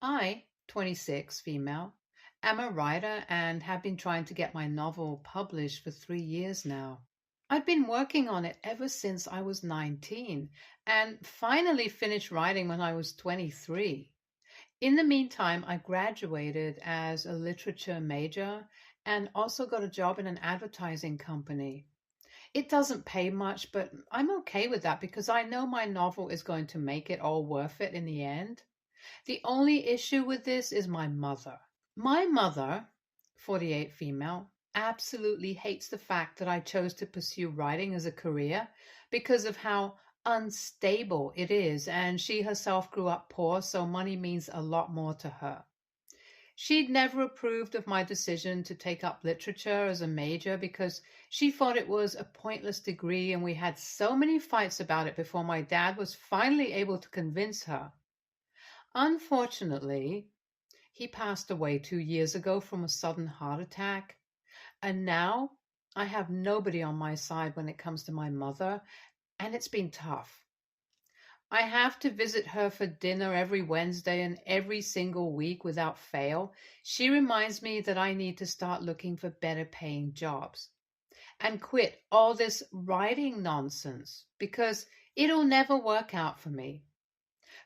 I, 26, female, am a writer and have been trying to get my novel published for 3 years now. I've been working on it ever since I was 19 and finally finished writing when I was 23. In the meantime, I graduated as a literature major and also got a job in an advertising company. It doesn't pay much, but I'm okay with that because I know my novel is going to make it all worth it in the end. The only issue with this is my mother. My mother, 48 female, absolutely hates the fact that I chose to pursue writing as a career because of how unstable it is, and she herself grew up poor, so money means a lot more to her. She'd never approved of my decision to take up literature as a major because she thought it was a pointless degree, and we had so many fights about it before my dad was finally able to convince her. Unfortunately, he passed away 2 years ago from a sudden heart attack, and now I have nobody on my side when it comes to my mother, and it's been tough. I have to visit her for dinner every Wednesday and every single week without fail. She reminds me that I need to start looking for better paying jobs and quit all this writing nonsense because it'll never work out for me.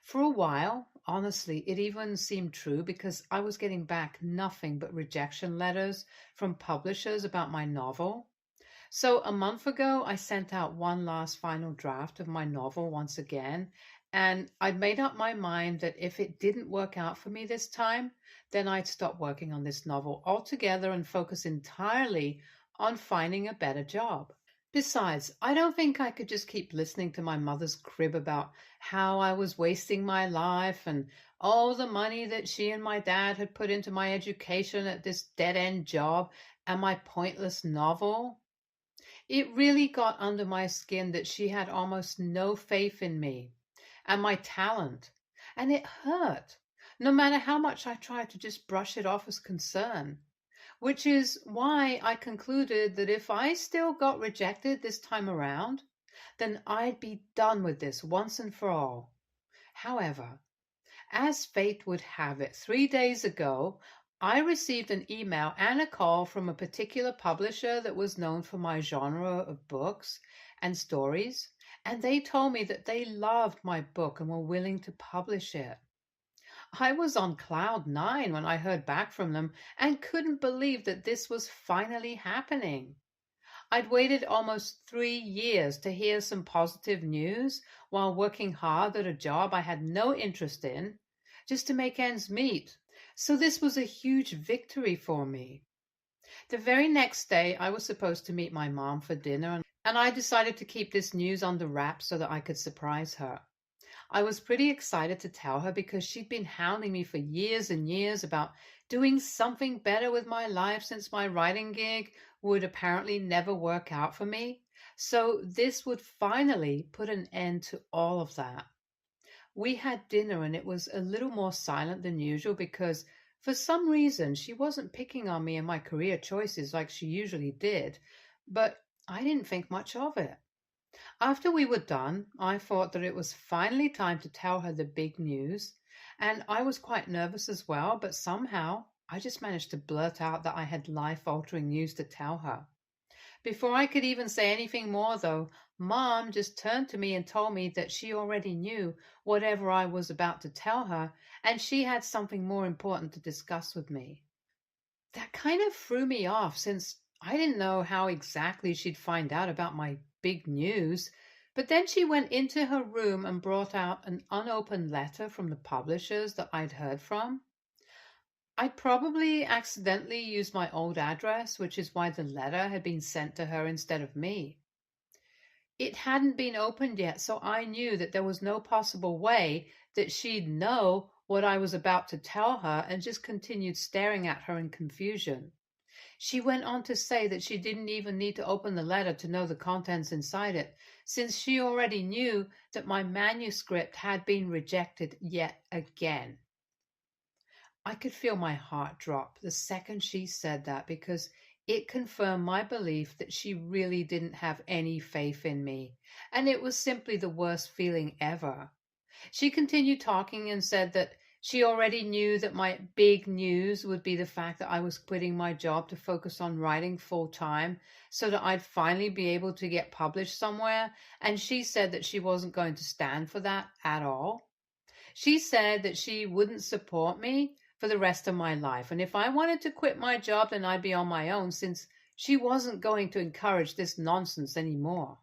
For a while, honestly, it even seemed true because I was getting back nothing but rejection letters from publishers about my novel. So a month ago, I sent out one last final draft of my novel once again, and I'd made up my mind that if it didn't work out for me this time, then I'd stop working on this novel altogether and focus entirely on finding a better job. Besides, I don't think I could just keep listening to my mother's crib about how I was wasting my life and all the money that she and my dad had put into my education at this dead end job and my pointless novel. It really got under my skin that she had almost no faith in me and my talent, and it hurt, no matter how much I tried to just brush it off as concern. Which is why I concluded that if I still got rejected this time around, then I'd be done with this once and for all. However, as fate would have it, 3 days ago, I received an email and a call from a particular publisher that was known for my genre of books and stories, and they told me that they loved my book and were willing to publish it. I was on cloud nine when I heard back from them and couldn't believe that this was finally happening. I'd waited almost 3 years to hear some positive news while working hard at a job I had no interest in just to make ends meet. So this was a huge victory for me. The very next day, I was supposed to meet my mom for dinner, and I decided to keep this news under wraps so that I could surprise her. I was pretty excited to tell her because she'd been hounding me for years and years about doing something better with my life since my writing gig would apparently never work out for me. So this would finally put an end to all of that. We had dinner and it was a little more silent than usual because for some reason she wasn't picking on me and my career choices like she usually did, but I didn't think much of it. After we were done, I thought that it was finally time to tell her the big news, and I was quite nervous as well, but somehow I just managed to blurt out that I had life-altering news to tell her. Before I could even say anything more, though, Mom just turned to me and told me that she already knew whatever I was about to tell her, and she had something more important to discuss with me. That kind of threw me off since I didn't know how exactly she'd find out about my big news. But then she went into her room and brought out an unopened letter from the publishers that I'd heard from. I'd probably accidentally used my old address, which is why the letter had been sent to her instead of me. It hadn't been opened yet, so I knew that there was no possible way that she'd know what I was about to tell her and just continued staring at her in confusion. She went on to say that she didn't even need to open the letter to know the contents inside it, since she already knew that my manuscript had been rejected yet again. I could feel my heart drop the second she said that because it confirmed my belief that she really didn't have any faith in me, and it was simply the worst feeling ever. She continued talking and said that She already knew that my big news would be the fact that I was quitting my job to focus on writing full time so that I'd finally be able to get published somewhere. And she said that she wasn't going to stand for that at all. She said that she wouldn't support me for the rest of my life. And if I wanted to quit my job, then I'd be on my own, since she wasn't going to encourage this nonsense anymore.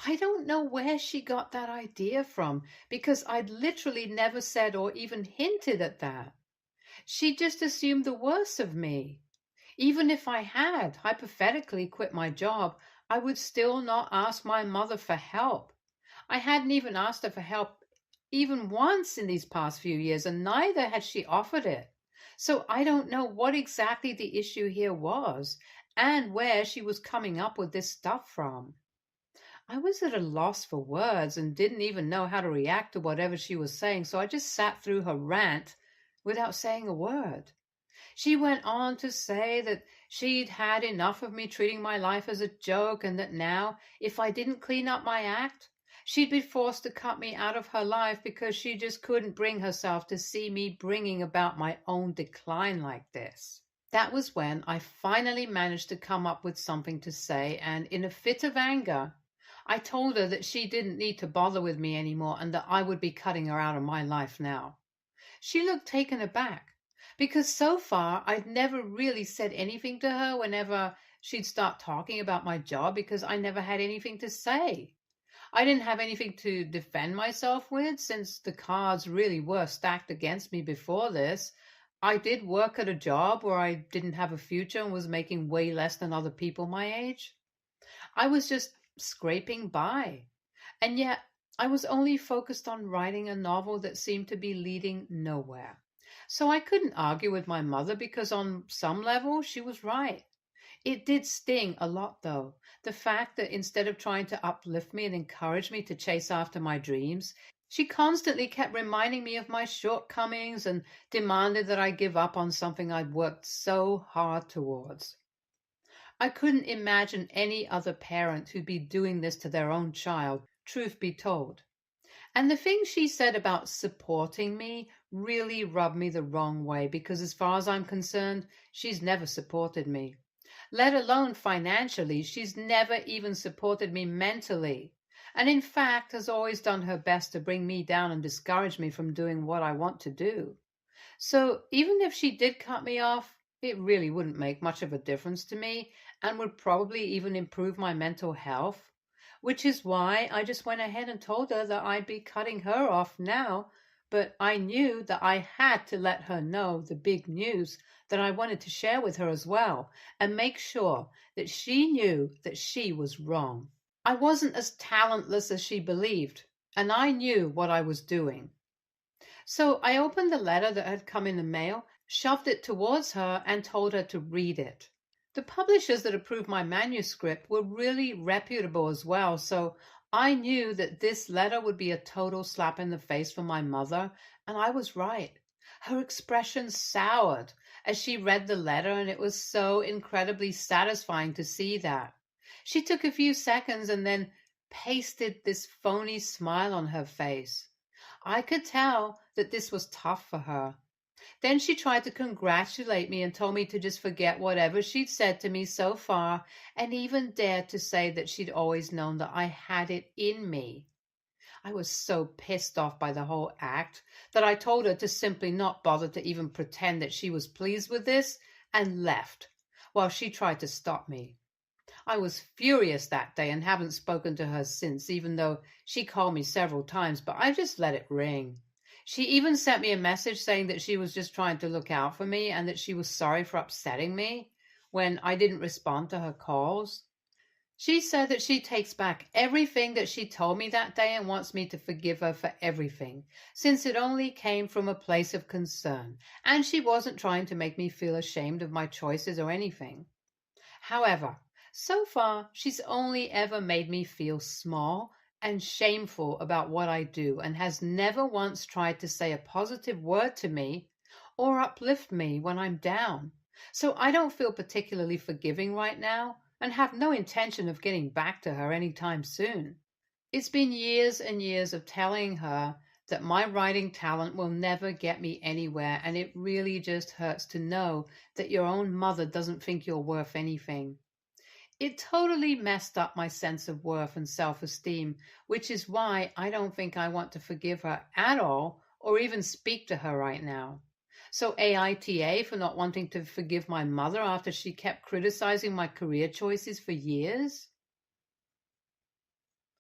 I don't know where she got that idea from, because I'd literally never said or even hinted at that. She just assumed the worst of me. Even if I had hypothetically quit my job, I would still not ask my mother for help. I hadn't even asked her for help even once in these past few years, and neither had she offered it. So I don't know what exactly the issue here was and where she was coming up with this stuff from. I was at a loss for words and didn't even know how to react to whatever she was saying, so I just sat through her rant without saying a word. She went on to say that she'd had enough of me treating my life as a joke, and that now, if I didn't clean up my act, she'd be forced to cut me out of her life because she just couldn't bring herself to see me bringing about my own decline like this. That was when I finally managed to come up with something to say, and in a fit of anger, I told her that she didn't need to bother with me anymore and that I would be cutting her out of my life now. She looked taken aback, because so far I'd never really said anything to her whenever she'd start talking about my job, because I never had anything to say. I didn't have anything to defend myself with, since the cards really were stacked against me before this. I did work at a job where I didn't have a future and was making way less than other people my age. I was just scraping by. And yet, I was only focused on writing a novel that seemed to be leading nowhere. So I couldn't argue with my mother, because on some level, she was right. It did sting a lot, though. The fact that instead of trying to uplift me and encourage me to chase after my dreams, she constantly kept reminding me of my shortcomings and demanded that I give up on something I'd worked so hard towards. I couldn't imagine any other parent who'd be doing this to their own child, truth be told. And the things she said about supporting me really rubbed me the wrong way, because as far as I'm concerned, she's never supported me. Let alone financially, she's never even supported me mentally. And in fact, has always done her best to bring me down and discourage me from doing what I want to do. So even if she did cut me off, it really wouldn't make much of a difference to me, and would probably even improve my mental health, which is why I just went ahead and told her that I'd be cutting her off now. But I knew that I had to let her know the big news that I wanted to share with her as well, and make sure that she knew that she was wrong. I wasn't as talentless as she believed, and I knew what I was doing. So I opened the letter that had come in the mail, shoved it towards her, and told her to read it. The publishers that approved my manuscript were really reputable as well, so I knew that this letter would be a total slap in the face for my mother, and I was right. Her expression soured as she read the letter, and it was so incredibly satisfying to see that. She took a few seconds and then pasted this phony smile on her face. I could tell that this was tough for her. Then she tried to congratulate me and told me to just forget whatever she'd said to me so far, and even dared to say that she'd always known that I had it in me. I was so pissed off by the whole act that I told her to simply not bother to even pretend that she was pleased with this, and left, while she tried to stop me. I was furious that day and haven't spoken to her since, even though she called me several times, but I just let it ring. She even sent me a message saying that she was just trying to look out for me and that she was sorry for upsetting me when I didn't respond to her calls. She said that she takes back everything that she told me that day and wants me to forgive her for everything, since it only came from a place of concern, and she wasn't trying to make me feel ashamed of my choices or anything. However, so far, she's only ever made me feel small and shameful about what I do, and has never once tried to say a positive word to me or uplift me when I'm down. So I don't feel particularly forgiving right now, and have no intention of getting back to her anytime soon. It's been years and years of telling her that my writing talent will never get me anywhere, and it really just hurts to know that your own mother doesn't think you're worth anything. It totally messed up my sense of worth and self-esteem, which is why I don't think I want to forgive her at all or even speak to her right now. So AITA for not wanting to forgive my mother after she kept criticizing my career choices for years?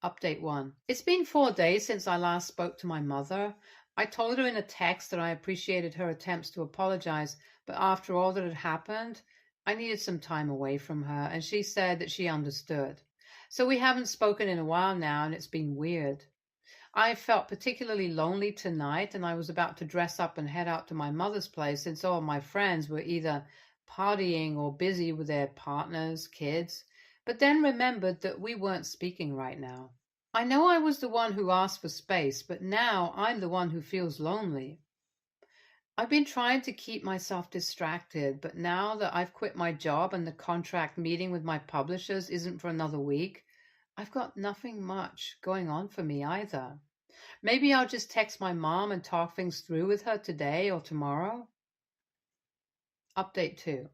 Update 1. It's been 4 days since I last spoke to my mother. I told her in a text that I appreciated her attempts to apologize, but after all that had happened, I needed some time away from her, and she said that she understood. So we haven't spoken in a while now, and it's been weird. I felt particularly lonely tonight, and I was about to dress up and head out to my mother's place since all of my friends were either partying or busy with their partners, kids, but then remembered that we weren't speaking right now. I know I was the one who asked for space, but now I'm the one who feels lonely. I've been trying to keep myself distracted, but now that I've quit my job and the contract meeting with my publishers isn't for another week, I've got nothing much going on for me either. Maybe I'll just text my mom and talk things through with her today or tomorrow. Update 2.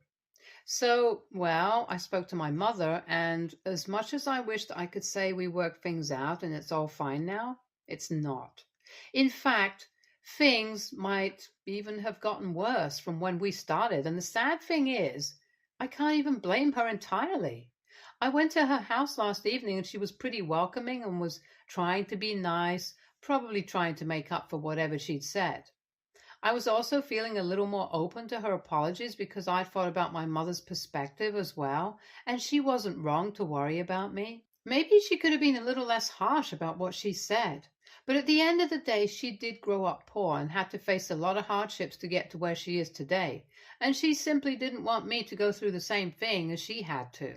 So, well, I spoke to my mother, and as much as I wished I could say we worked things out and it's all fine now, it's not. In fact, things might even have gotten worse from when we started, and the sad thing is, I can't even blame her entirely. I went to her house last evening and she was pretty welcoming and was trying to be nice, probably trying to make up for whatever she'd said. I was also feeling a little more open to her apologies because I thought about my mother's perspective as well, and she wasn't wrong to worry about me. Maybe she could have been a little less harsh about what she said, but at the end of the day, she did grow up poor and had to face a lot of hardships to get to where she is today, and she simply didn't want me to go through the same thing as she had to.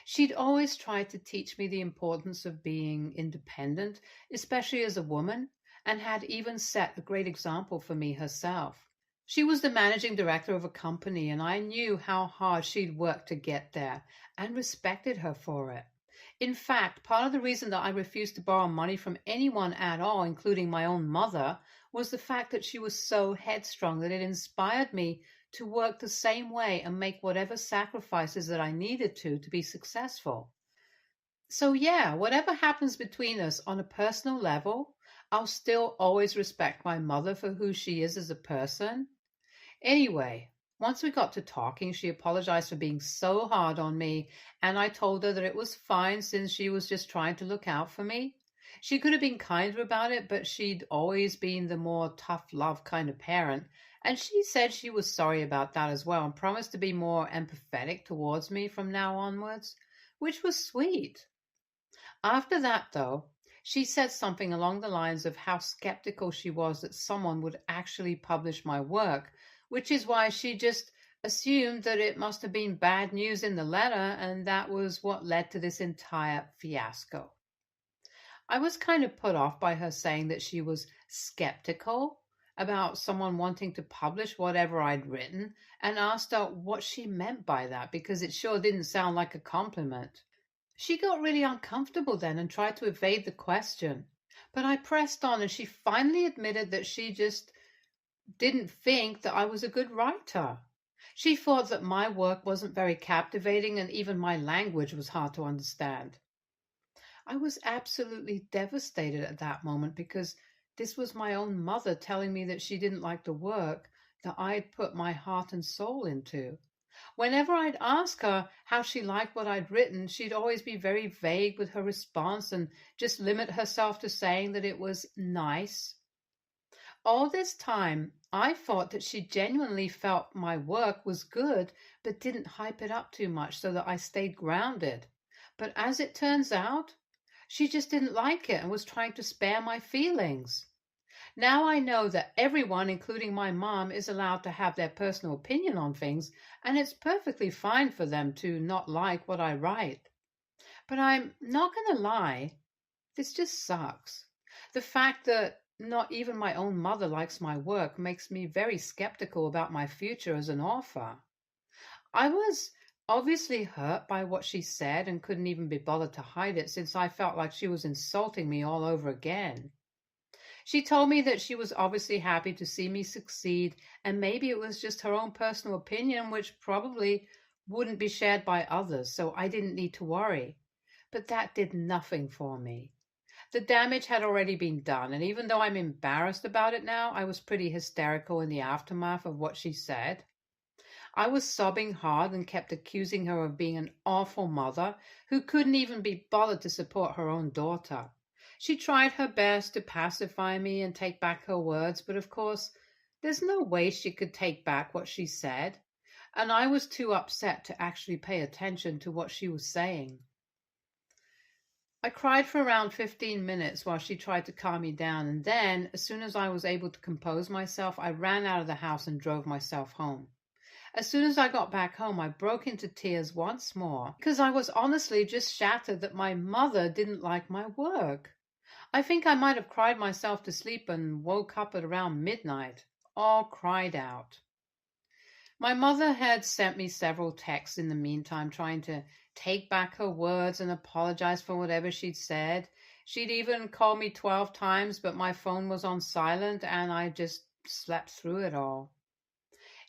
She'd always tried to teach me the importance of being independent, especially as a woman, and had even set a great example for me herself. She was the managing director of a company, and I knew how hard she'd worked to get there and respected her for it. In fact, part of the reason that I refused to borrow money from anyone at all, including my own mother, was the fact that she was so headstrong that it inspired me to work the same way and make whatever sacrifices that I needed to be successful. So yeah, whatever happens between us on a personal level, I'll still always respect my mother for who she is as a person. Anyway, once we got to talking, she apologized for being so hard on me, and I told her that it was fine since she was just trying to look out for me. She could have been kinder about it, but she'd always been the more tough love kind of parent, and she said she was sorry about that as well and promised to be more empathetic towards me from now onwards, which was sweet. After that, though, she said something along the lines of how skeptical she was that someone would actually publish my work, which is why she just assumed that it must have been bad news in the letter, and that was what led to this entire fiasco. I was kind of put off by her saying that she was skeptical about someone wanting to publish whatever I'd written, and asked her what she meant by that because it sure didn't sound like a compliment. She got really uncomfortable then and tried to evade the question. But I pressed on, and she finally admitted that she just didn't think that I was a good writer. She thought that my work wasn't very captivating and even my language was hard to understand. I was absolutely devastated at that moment because this was my own mother telling me that she didn't like the work that I'd put my heart and soul into. Whenever I'd ask her how she liked what I'd written, she'd always be very vague with her response and just limit herself to saying that it was nice. All this time, I thought that she genuinely felt my work was good, but didn't hype it up too much so that I stayed grounded. But as it turns out, she just didn't like it and was trying to spare my feelings. Now I know that everyone, including my mom, is allowed to have their personal opinion on things, and it's perfectly fine for them to not like what I write. But I'm not going to lie, this just sucks. The fact that not even my own mother likes my work makes me very skeptical about my future as an author. I was obviously hurt by what she said and couldn't even be bothered to hide it since I felt like she was insulting me all over again. She told me that she was obviously happy to see me succeed, and maybe it was just her own personal opinion, which probably wouldn't be shared by others, so I didn't need to worry. But that did nothing for me. The damage had already been done, and even though I'm embarrassed about it now, I was pretty hysterical in the aftermath of what she said. I was sobbing hard and kept accusing her of being an awful mother who couldn't even be bothered to support her own daughter. She tried her best to pacify me and take back her words, but of course, there's no way she could take back what she said, and I was too upset to actually pay attention to what she was saying. I cried for around 15 minutes while she tried to calm me down, and then, as soon as I was able to compose myself, I ran out of the house and drove myself home. As soon as I got back home, I broke into tears once more because I was honestly just shattered that my mother didn't like my work. I think I might have cried myself to sleep and woke up at around midnight, all cried out. My mother had sent me several texts in the meantime, trying to take back her words and apologize for whatever she'd said. She'd even called me 12 times, but my phone was on silent and I just slept through it all.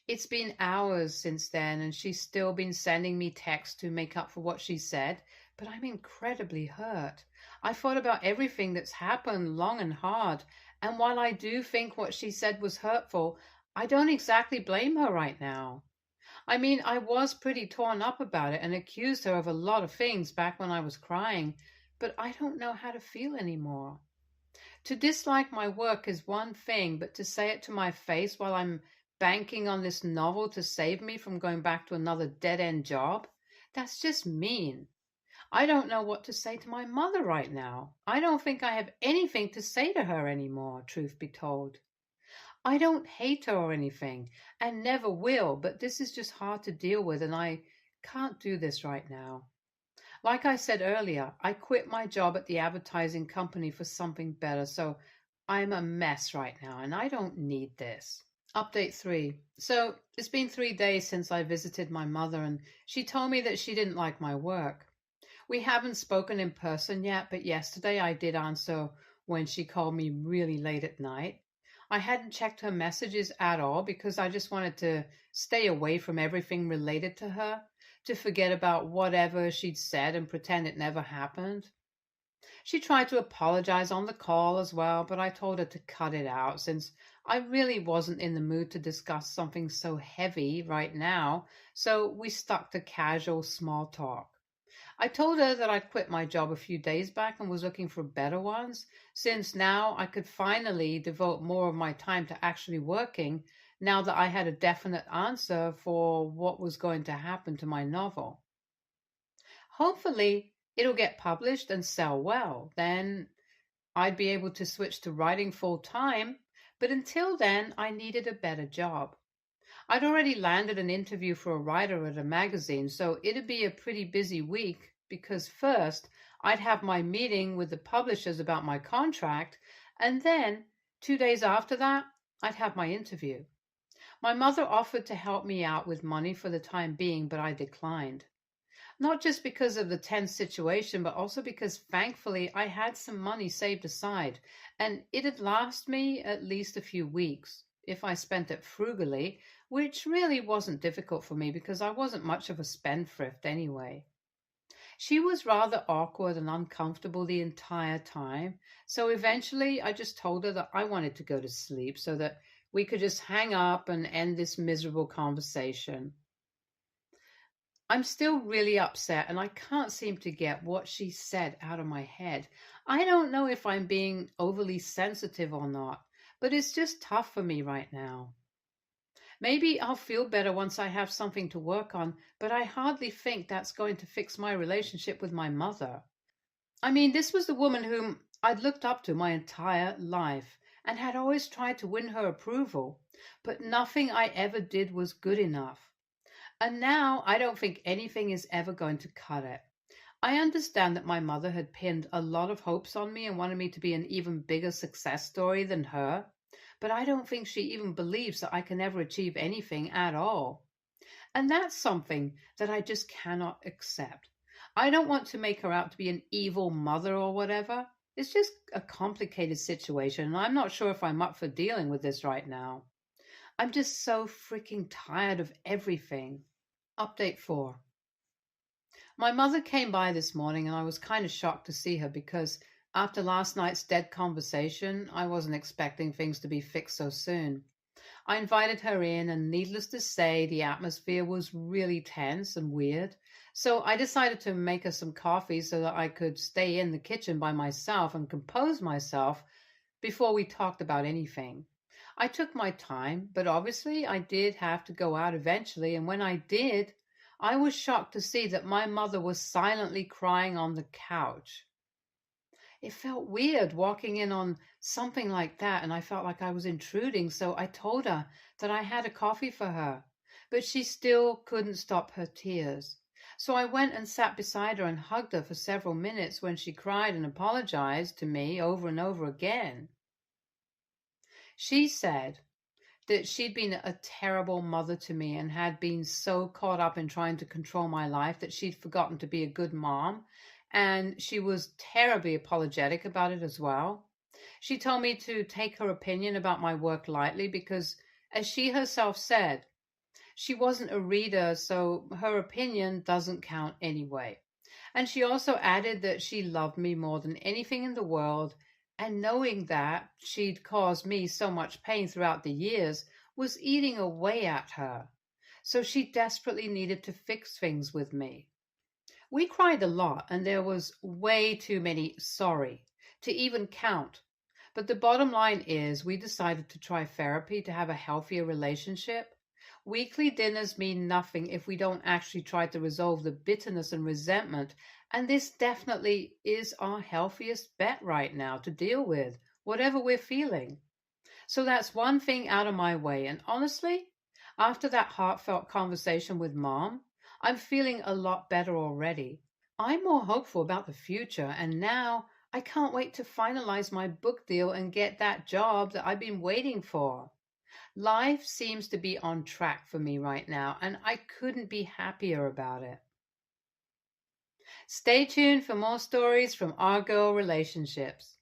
It's been hours since then, and she's still been sending me texts to make up for what she said, but I'm incredibly hurt. I thought about everything that's happened long and hard, and while I do think what she said was hurtful, I don't exactly blame her right now. I mean, I was pretty torn up about it and accused her of a lot of things back when I was crying, but I don't know how to feel anymore. To dislike my work is one thing, but to say it to my face while I'm banking on this novel to save me from going back to another dead-end job, that's just mean. I don't know what to say to my mother right now. I don't think I have anything to say to her anymore, truth be told. I don't hate her or anything, and never will, but this is just hard to deal with, and I can't do this right now. Like I said earlier, I quit my job at the advertising company for something better, so I'm a mess right now, and I don't need this. Update 3. So it's been 3 days since I visited my mother, and she told me that she didn't like my work. We haven't spoken in person yet, but yesterday I did answer when she called me really late at night. I hadn't checked her messages at all because I just wanted to stay away from everything related to her, to forget about whatever she'd said and pretend it never happened. She tried to apologize on the call as well, but I told her to cut it out since I really wasn't in the mood to discuss something so heavy right now, so we stuck to casual small talk. I told her that I'd quit my job a few days back and was looking for better ones, since now I could finally devote more of my time to actually working now that I had a definite answer for what was going to happen to my novel. Hopefully, it'll get published and sell well. Then I'd be able to switch to writing full time, but until then, I needed a better job. I'd already landed an interview for a writer at a magazine, so it'd be a pretty busy week because first I'd have my meeting with the publishers about my contract, and then 2 days after that, I'd have my interview. My mother offered to help me out with money for the time being, but I declined. Not just because of the tense situation, but also because thankfully I had some money saved aside, and it'd last me at least a few weeks if I spent it frugally, which really wasn't difficult for me because I wasn't much of a spendthrift anyway. She was rather awkward and uncomfortable the entire time, so eventually I just told her that I wanted to go to sleep so that we could just hang up and end this miserable conversation. I'm still really upset and I can't seem to get what she said out of my head. I don't know if I'm being overly sensitive or not, but it's just tough for me right now. Maybe I'll feel better once I have something to work on, but I hardly think that's going to fix my relationship with my mother. I mean, this was the woman whom I'd looked up to my entire life and had always tried to win her approval, but nothing I ever did was good enough. And now I don't think anything is ever going to cut it. I understand that my mother had pinned a lot of hopes on me and wanted me to be an even bigger success story than her, but I don't think she even believes that I can ever achieve anything at all. And that's something that I just cannot accept. I don't want to make her out to be an evil mother or whatever. It's just a complicated situation, and I'm not sure if I'm up for dealing with this right now. I'm just so freaking tired of everything. Update 4. My mother came by this morning and I was kind of shocked to see her because after last night's dead conversation, I wasn't expecting things to be fixed so soon. I invited her in, and needless to say, the atmosphere was really tense and weird. So I decided to make her some coffee so that I could stay in the kitchen by myself and compose myself before we talked about anything. I took my time, but obviously I did have to go out eventually, and when I did, I was shocked to see that my mother was silently crying on the couch. It felt weird walking in on something like that, and I felt like I was intruding, so I told her that I had a coffee for her, but she still couldn't stop her tears. So I went and sat beside her and hugged her for several minutes when she cried and apologized to me over and over again. She said that she'd been a terrible mother to me and had been so caught up in trying to control my life that she'd forgotten to be a good mom. And she was terribly apologetic about it as well. She told me to take her opinion about my work lightly because, as she herself said, she wasn't a reader, so her opinion doesn't count anyway. And she also added that she loved me more than anything in the world, and knowing that she'd caused me so much pain throughout the years was eating away at her. So she desperately needed to fix things with me. We cried a lot, and there was way too many sorry to even count. But the bottom line is, we decided to try therapy to have a healthier relationship. Weekly dinners mean nothing if we don't actually try to resolve the bitterness and resentment, and this definitely is our healthiest bet right now to deal with, whatever we're feeling. So that's one thing out of my way, and honestly, after that heartfelt conversation with Mom, I'm feeling a lot better already. I'm more hopeful about the future, and now I can't wait to finalize my book deal and get that job that I've been waiting for. Life seems to be on track for me right now, and I couldn't be happier about it. Stay tuned for more stories from our girl relationships.